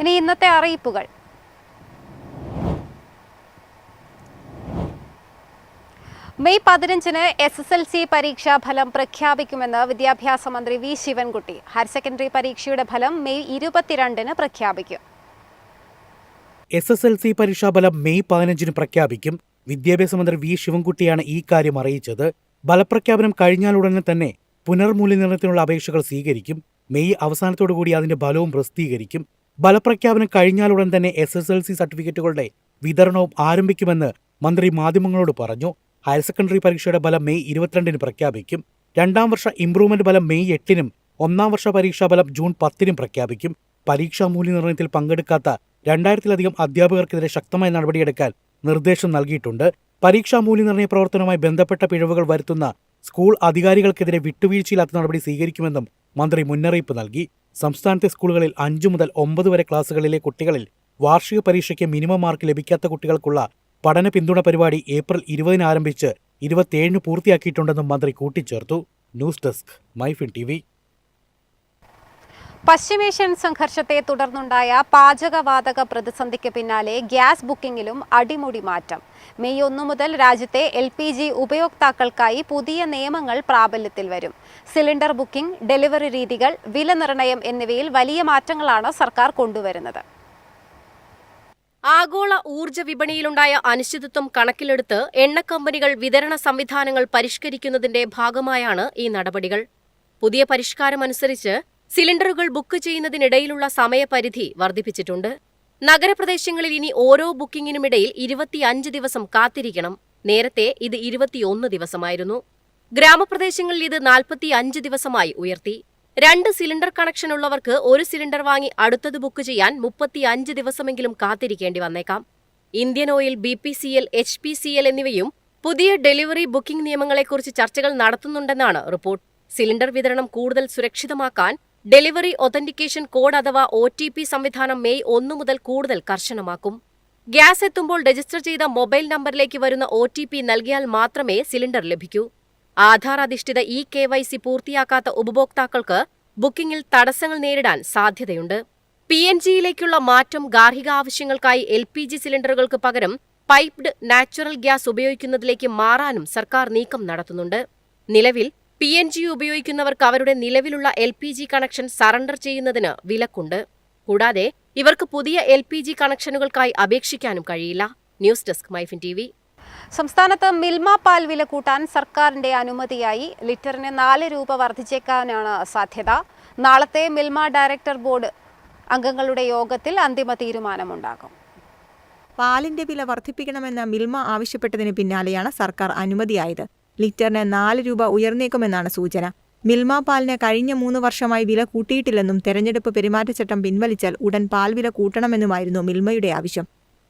ഇനി ഇന്നത്തെ അറിയിപ്പുകൾ. മെയ് 15-ന് SSLC പരീക്ഷാഫലം പ്രഖ്യാപിക്കുമെന്ന് വിദ്യാഭ്യാസ മന്ത്രി വി ശിവൻകുട്ടി. ഹയർ സെക്കൻഡറി പരീക്ഷയുടെ ഫലം മെയ് 22-ന് പ്രഖ്യാപിക്കും. SSLC പരീക്ഷാഫലം മെയ് 15-ന് പ്രഖ്യാപിക്കും. വിദ്യാഭ്യാസ മന്ത്രി വി ശിവൻകുട്ടിയാണ് ഈ കാര്യം അറിയിച്ചത്. ഫലപ്രഖ്യാപനം കഴിഞ്ഞാലുടനെ തന്നെ പുനർമൂല്യനിർണ്ണയത്തിനുള്ള അപേക്ഷകൾ സ്വീകരിക്കും. മെയ് അവസാനത്തോടുകൂടി അതിന്റെ ഫലവും പ്രസിദ്ധീകരിക്കും. ഫലപ്രഖ്യാപനം കഴിഞ്ഞാലുടൻ തന്നെ SSLC സർട്ടിഫിക്കറ്റുകളുടെ വിതരണവും ആരംഭിക്കുമെന്ന് മന്ത്രി മാധ്യമങ്ങളോട് പറഞ്ഞു. ഹയർ സെക്കൻഡറി പരീക്ഷയുടെ ഫലം മെയ് 22-ന് പ്രഖ്യാപിക്കും. രണ്ടാം വർഷ ഇംപ്രൂവ്മെന്റ് ഫലം മെയ് 8-നും ഒന്നാം വർഷ പരീക്ഷാഫലം ജൂൺ 10-നും പ്രഖ്യാപിക്കും. പരീക്ഷാ മൂല്യനിർണ്ണയത്തിൽ പങ്കെടുക്കാത്ത 2000-ലധികം അധ്യാപകർക്കെതിരെ ശക്തമായ നടപടിയെടുക്കാൻ നിർദ്ദേശം നൽകിയിട്ടുണ്ട്. പരീക്ഷാ മൂല്യനിർണ്ണയ പ്രവർത്തനവുമായി ബന്ധപ്പെട്ട പിഴവുകൾ വരുത്തുന്ന സ്കൂൾ അധികാരികൾക്കെതിരെ വിട്ടുവീഴ്ചയില്ലാത്ത നടപടി സ്വീകരിക്കുമെന്നും മന്ത്രി മുന്നറിയിപ്പ് നൽകി. സംസ്ഥാനത്തെ സ്കൂളുകളിൽ 5 മുതൽ 9 വരെ ക്ലാസുകളിലെ കുട്ടികളിൽ വാർഷിക പരീക്ഷയ്ക്ക് മിനിമം മാർക്ക് ലഭിക്കാത്ത കുട്ടികൾക്കുള്ള പഠന പിന്തുണ പരിപാടി ഏപ്രിൽ 20-ന് ആരംഭിച്ച് 27-ന് പൂർത്തിയാക്കിയിട്ടുണ്ടെന്നും മന്ത്രി കൂട്ടിച്ചേർത്തു. News desk MyFin TV. പശ്ചിമേഷ്യൻ സംഘർഷത്തെ തുടർന്നുണ്ടായ പാചകവാതക പ്രതിസന്ധിക്ക് പിന്നാലെ ഗ്യാസ് ബുക്കിംഗിലും അടിമുടി മാറ്റം. മെയ് 1 മുതൽ രാജ്യത്തെ LPG ഉപയോക്താക്കൾക്കായി പുതിയ നിയമങ്ങൾ പ്രാബല്യത്തിൽ വരും. സിലിണ്ടർ ബുക്കിംഗ്, ഡെലിവറി രീതികൾ, വില നിർണ്ണയം എന്നിവയിൽ വലിയ മാറ്റങ്ങളാണ് സർക്കാർ കൊണ്ടുവരുന്നത്. ആഗോള ഊർജ്ജ വിപണിയിലുണ്ടായ അനിശ്ചിതത്വം കണക്കിലെടുത്ത് എണ്ണക്കമ്പനികൾ വിതരണ സംവിധാനങ്ങൾ പരിഷ്കരിക്കുന്നതിന്റെ ഭാഗമായാണ് ഈ നടപടികൾ. പുതിയ പരിഷ്കാരമനുസരിച്ച് സിലിണ്ടറുകൾ ബുക്ക് ചെയ്യുന്നതിനിടയിലുള്ള സമയപരിധി വർദ്ധിപ്പിച്ചിട്ടുണ്ട്. നഗരപ്രദേശങ്ങളിൽ ഇനി ഓരോ ബുക്കിംഗിനുമിടയിൽ 25 ദിവസം കാത്തിരിക്കണം. നേരത്തെ ഇത് 21 ദിവസമായിരുന്നു. ഗ്രാമപ്രദേശങ്ങളിൽ ഇത് 45 ദിവസമായി ഉയർത്തി. 2 സിലിണ്ടർ കണക്ഷൻ ഉള്ളവർക്ക് 1 സിലിണ്ടർ വാങ്ങി അടുത്തത് ബുക്ക് ചെയ്യാൻ 35 ദിവസമെങ്കിലും കാത്തിരിക്കേണ്ടി വന്നേക്കാം. ഇന്ത്യൻ ഓയിൽ, BPCL, HPCL എന്നിവയും പുതിയ ഡെലിവറി ബുക്കിംഗ് നിയമങ്ങളെക്കുറിച്ച് ചർച്ചകൾ നടത്തുന്നുണ്ടെന്നാണ് റിപ്പോർട്ട്. സിലിണ്ടർ വിതരണം കൂടുതൽ സുരക്ഷിതമാക്കാൻ ഡെലിവറി ഒതന്റിക്കേഷൻ കോഡ് അഥവാ OTP സംവിധാനം മെയ് 1 മുതൽ കൂടുതൽ കർശനമാക്കും. ഗ്യാസ് എത്തുമ്പോൾ രജിസ്റ്റർ ചെയ്ത മൊബൈൽ നമ്പറിലേക്ക് വരുന്ന OTP നൽകിയാൽ മാത്രമേ സിലിണ്ടർ ലഭിക്കൂ. ആധാർ അധിഷ്ഠിത eKYC പൂർത്തിയാക്കാത്ത ഉപഭോക്താക്കൾക്ക് ബുക്കിംഗിൽ തടസ്സങ്ങൾ നേരിടാൻ സാധ്യതയുണ്ട്. PNGയിലേക്കുള്ള മാറ്റം ഗാർഹിക ആവശ്യങ്ങൾക്കായി LPG സിലിണ്ടറുകൾക്ക് പകരം പൈപ്ഡ് നാച്ചുറൽ ഗ്യാസ് ഉപയോഗിക്കുന്നതിലേക്ക് മാറാനും സർക്കാർ നീക്കം നടത്തുന്നുണ്ട്. നിലവിൽ PNG ഉപയോഗിക്കുന്നവർക്ക് അവരുടെ നിലവിലുള്ള LPG കണക്ഷൻ സറണ്ടർ ചെയ്യുന്നതിന് വിലക്കുണ്ട്. കൂടാതെ ഇവർക്ക് പുതിയ LPG കണക്ഷനുകൾക്കായി അപേക്ഷിക്കാനും കഴിയില്ല. News desk MyFin TV. സംസ്ഥാനത്ത് മിൽമ പാൽ വില കൂട്ടാൻ സർക്കാരിന്റെ അനുമതിയായി. ലിറ്ററിന് 4 രൂപ വർദ്ധിച്ചേക്കാനാണ് സാധ്യത. നാളത്തെ മിൽമ ഡയറക്ടർ ബോർഡ് അംഗങ്ങളുടെ യോഗത്തിൽ അന്തിമ തീരുമാനമുണ്ടാകും. പാലിന്റെ വില വർദ്ധിപ്പിക്കണമെന്ന് മിൽമ ആവശ്യപ്പെട്ടതിന് പിന്നാലെയാണ് സർക്കാർ അനുമതിയായത്. ലിറ്ററിന് 4 രൂപ ഉയർന്നേക്കുമെന്നാണ് സൂചന. മിൽമ പാലിന് കഴിഞ്ഞ 3 വർഷമായി വില കൂട്ടിയിട്ടില്ലെന്നും തെരഞ്ഞെടുപ്പ് പെരുമാറ്റച്ചട്ടം പിൻവലിച്ചാൽ ഉടൻ പാൽ വില കൂട്ടണമെന്നുമായിരുന്നു മിൽമയുടെ ആവശ്യം.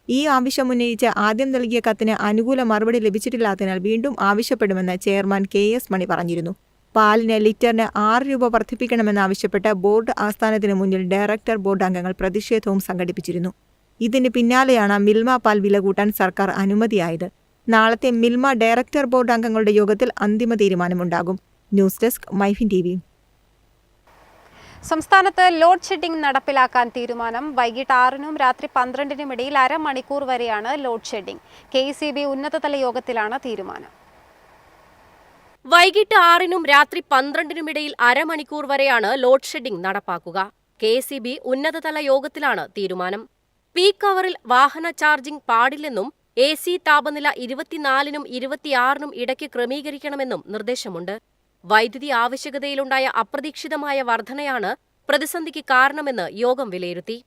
ഈ ആവശ്യം ഉന്നയിച്ച് ആദ്യം നൽകിയ കത്തിന് അനുകൂല മറുപടി ലഭിച്ചിട്ടില്ലാത്തതിനാൽ വീണ്ടും ആവശ്യപ്പെടുമെന്ന് ചെയർമാൻ KS മണി പറഞ്ഞിരുന്നു. പാലിന് ലിറ്ററിന് 6 രൂപ വർദ്ധിപ്പിക്കണമെന്നാവശ്യപ്പെട്ട് ബോർഡ് ആസ്ഥാനത്തിന് മുന്നിൽ ഡയറക്ടർ ബോർഡ് അംഗങ്ങൾ പ്രതിഷേധവും സംഘടിപ്പിച്ചിരുന്നു. ഇതിന് പിന്നാലെയാണ് മിൽമ പാൽ വില കൂട്ടാൻ സർക്കാർ അനുമതിയായത്. നാളത്തെ മിൽമ ഡയറക്ടർ ബോർഡ് അംഗങ്ങളുടെ യോഗത്തിൽ അന്തിമ തീരുമാനമുണ്ടാകും. News desk MyFin TV. സംസ്ഥാനത്ത് ലോഡ് ഷെഡിംഗ് നടപ്പിലാക്കാൻ തീരുമാനം. വൈകിട്ട് 6-നും രാത്രി 12-നും ഇടയിൽ അരമണിക്കൂർ വരെയാണ് ലോഡ് ഷെഡിംഗ്. KECB ഉന്നതതല യോഗത്തിലാണ് തീരുമാനം. വൈകിട്ട് 6-നും രാത്രി 12-നും ഇടയിൽ അരമണിക്കൂർ വരെയാണ് ലോഡ് ഷെഡിംഗ് നടപ്പാക്കുക. KECB ഉന്നതതല യോഗത്തിലാണ് തീരുമാനം. പീക്ക് അവറിൽ വാഹന ചാർജിംഗ് പാടില്ലെന്നും AC താപനില 24-നും 26-നും ഇടയ്ക്ക് ക്രമീകരിക്കണമെന്നും നിർദ്ദേശമുണ്ട്. വൈദ്യുതി ആവശ്യകതയിലുണ്ടായ അപ്രതീക്ഷിതമായ വർധനയാണ് പ്രതിസന്ധിക്ക് കാരണമെന്ന് യോഗം വിലയിരുത്തി.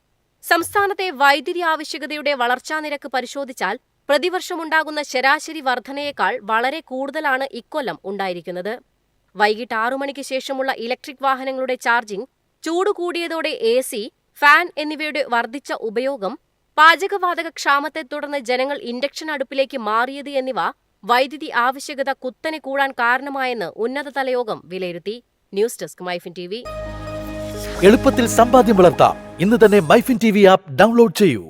സംസ്ഥാനത്തെ വൈദ്യുതി ആവശ്യകതയുടെ വളർച്ചാനിരക്ക് പരിശോധിച്ചാൽ പ്രതിവർഷമുണ്ടാകുന്ന ശരാശരി വർധനയേക്കാൾ വളരെ കൂടുതലാണ് ഇക്കൊല്ലം ഉണ്ടായിരിക്കുന്നത്. വൈകിട്ട് 6 മണിക്ക് ശേഷമുള്ള ഇലക്ട്രിക് വാഹനങ്ങളുടെ ചാർജിംഗ്, ചൂട് കൂടിയതോടെ AC, ഫാൻ എന്നിവയുടെ വർദ്ധിച്ച ഉപയോഗം, പാചകവാതക ക്ഷാമത്തെ തുടർന്ന് ജനങ്ങൾ ഇൻഡക്ഷൻ അടുപ്പിലേക്ക് മാറിയത് എന്നിവ വൈദ്യുതി ആവശ്യകത കുത്തനെ കൂടാൻ കാരണമായെന്ന് ഉന്നതതല യോഗം വിലയിരുത്തി. News desk MyFin TV. എളുപ്പത്തിൽ സമ്പാദ്യം വളർത്താം. ഇന്ന് തന്നെ മൈഫിൻ TV ആപ്പ് ഡൗൺലോഡ് ചെയ്യൂ.